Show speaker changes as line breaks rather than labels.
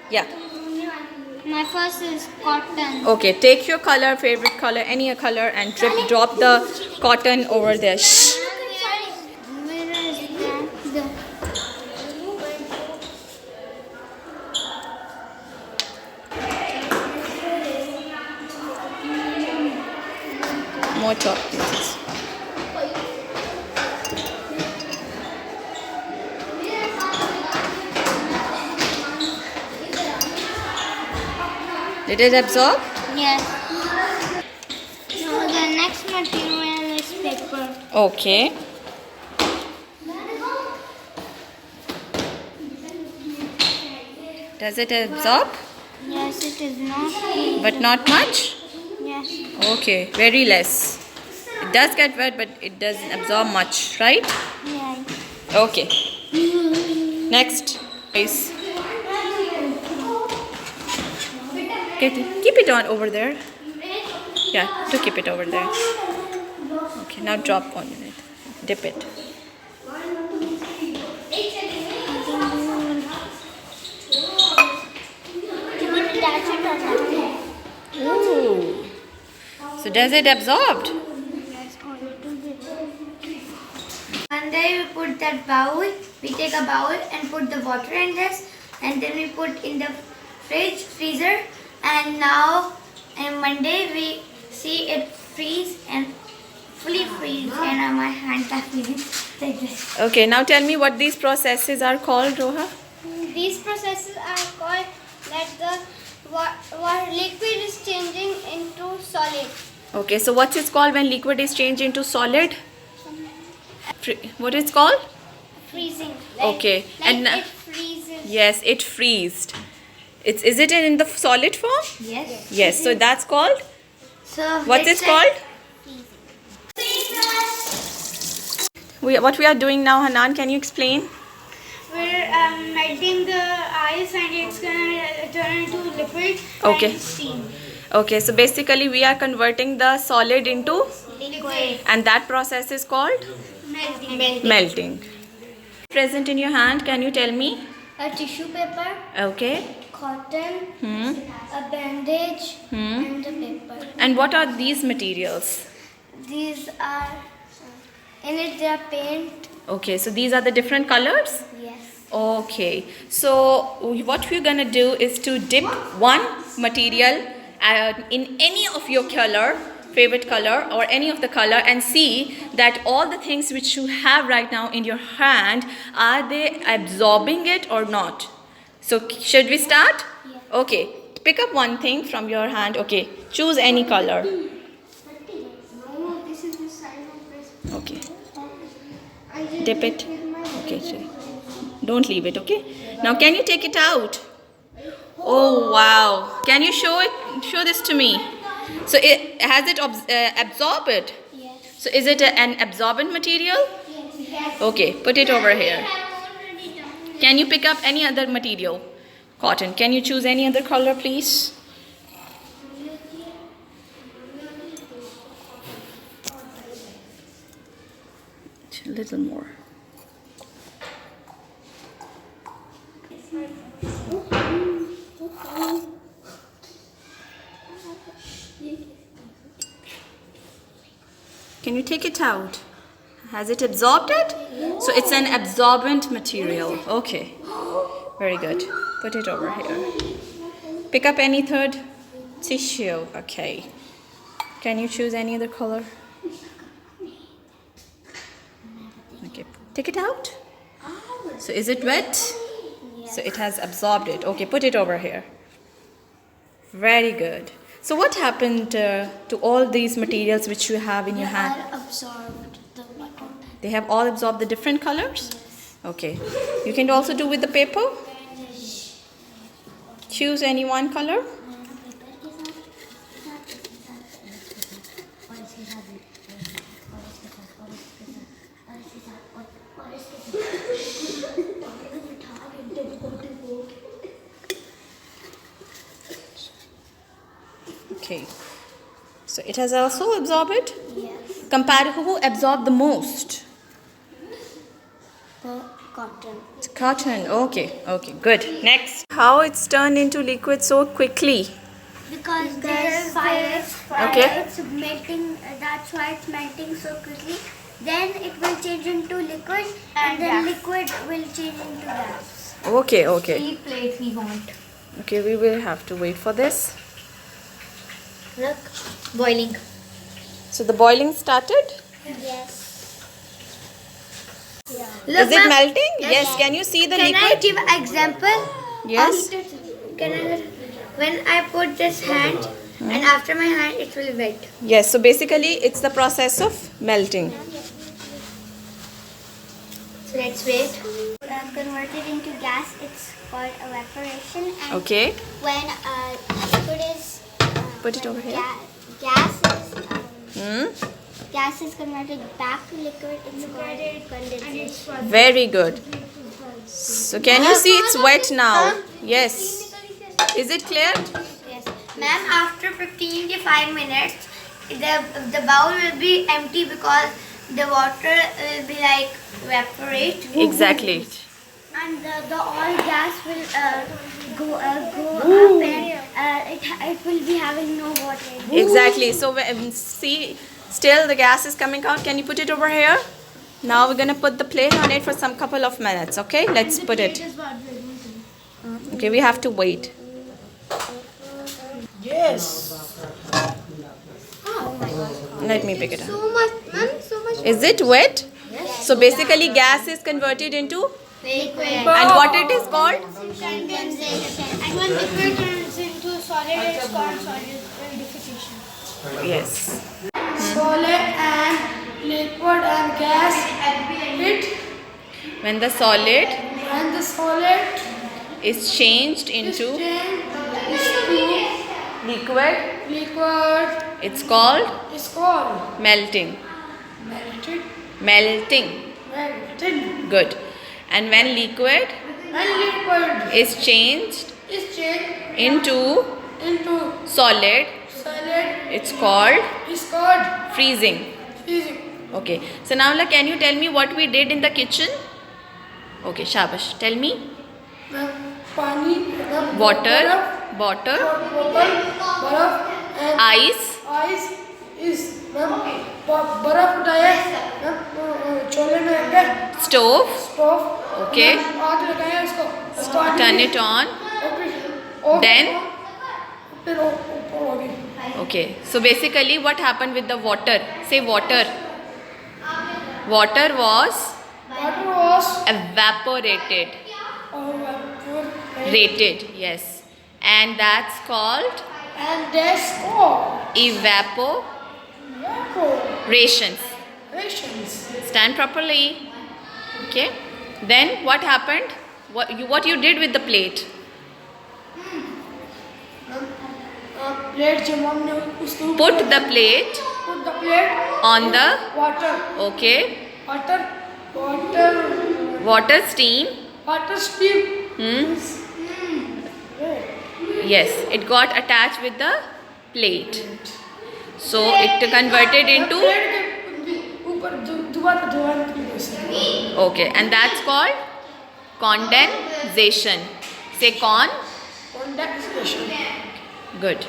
Yeah.
My first is cotton.
Okay, take your color, favorite color, any color, and drop the cotton over there. Shh.
Where is that? The
More chocolates. Did it absorb?
yes. So the next material is paper.
Okay. Does it absorb?
Yes, it is not.
But not much?
Yes.
Okay, very less. It does get wet, but it doesn't absorb much, right?
Yeah.
Okay. Next. Guys. Okay, keep it on over there. Yeah, to keep it over there. Okay, now drop on it. Dip it. Ooh. So does it absorbed?
And then we put that bowl. We take a bowl and put the water in this, and then we put in the freezer. And now, on Monday we see it freeze and fully freeze, and my hands are freezing like this.
Okay, now tell me what these processes are called, Roha.
These processes are called that the liquid is changing into solid.
Okay, so what is called when liquid is changed into solid? What is called?
Freezing.
Okay,
Like
and
it freezes.
yes, it freezed. Is it in the solid form?
Yes.
Yes, so that's called.
So
What is called? What we are doing now, Hanan, can you explain?
We're melting the ice and it's gonna turn into liquid
Okay.
and steam.
Okay, so basically we are converting the solid into,
Liquid.
and that process is called
Melting.
melting. Present in your hand, can you tell me?
A tissue paper,
Okay.
cotton,
Hmm.
a bandage,
Hmm.
and a paper.
And what are these materials?
These are in it. They are paint.
Okay, so these are the different colors?
Yes.
Okay, so what we're gonna do is to dip one material in any of your favorite color or any of the color, and see that all the things which you have right now in your hand, are they absorbing it or not? So should we start?
Yeah.
Okay, pick up one thing from your hand. Okay, choose any color.
No, this is the side of this.
Okay,
I just
dip it.
with my
Okay, sorry. Don't leave it, okay? Now can you take it out? Oh wow. Can you show this to me? So has it absorbed it?
Yes.
So is it an absorbent material?
Yes.
Okay, put it over here.
I have already done it.
Can you pick up any other material? Cotton. Can you choose any other color, please? A little more. Can you take it out? Has it absorbed it? So it's an absorbent material. Okay. Very good. Put it over here. Pick up any third tissue. Okay. Can you choose any other color? Okay. Take it out. So is it wet? So it has absorbed it. Okay, put it over here. Very good. So what happened to all these materials which you have in your hand?
I absorbed the water.
They have all absorbed the different colors? Okay. You can also do with the paper. Choose any one color. Okay. So it has also absorbed it?
Yes.
Compare who absorbed the most.
The cotton.
It's Cotton. Okay. Okay. Good. Next. How it's turned into liquid so quickly?
Because there's fire.
Okay.
It's melting. That's why it's melting so quickly. Then it will change into liquid, and then liquid will change into gas.
Okay. Okay.
3 plates we want.
Okay. We will have to wait for this.
Look, boiling.
So the boiling started.
Yes.
Is it melting? Yes. Can you see the
Can I
liquid?
give an example?
Yes.
Can I? When I put this hand, and after my hand, it will wet.
Yes. So basically, it's the process of melting.
So let's wait. Converted into gas, it's called evaporation. And
Okay.
when liquid is
Put it over here. Hmm.
Gas is converted back to liquid. It's called condensation.
Very good. So can you see it's wet now? Yes. Is it clear?
Yes, ma'am. After 15 to 5 minutes, the bowl will be empty because the water will be like evaporate.
Exactly.
And the all gas will go up, and it will be having no water.
Exactly. So see, still the gas is coming out. Can you put it over here? Now we're gonna put the plate on it for some couple of minutes. Okay, let's put it. Okay, we have to wait.
Yes.
Let me pick it up.
So much, ma'am. So much.
Is it wet? So basically, gas is converted into,
Liquid.
and what it is called?
Condensation. And when liquid turns into solid, it's called solidification.
Yes.
Solid and liquid and gas hit,
When the solid
and the solid
is changed
is
into
changed
liquid,
to liquid.
it's called
It's called
melting.
melted.
Melting.
Melted.
Good. And when liquid
And liquid
is changed
is changed
into
into
solid,
solid.
it's called
It's called
freezing.
freezing.
Okay. So now can you tell me what we did in the kitchen? Okay, Shabash. Tell me.
Pani,
Water,
bottle,
water,
barf, and
ice,
ice is बर्फ उठाया छोले में रख के
stove.
Stove
Okay.
आग लगाया उसको
Turn it on. Then?
फिर ऊपर हो गई.
Okay. So basically what happened with the water? Say water. Water was
Water was
evaporated. Rated. Yes. And that's called
and that's called
evaporations.
evaporations.
Stand properly. Okay. Then what happened? What you did with the plate?
Plate जब हमने उसको
Put the plate
put the plate
on the,
water
okay,
water
water steam.
water steam.
Yes, it got attached with the plate. So it converted into,
plate के ऊपर दोबारा धोने की वजह से
okay, and that's called condensation. Say con.
condensation.
Good.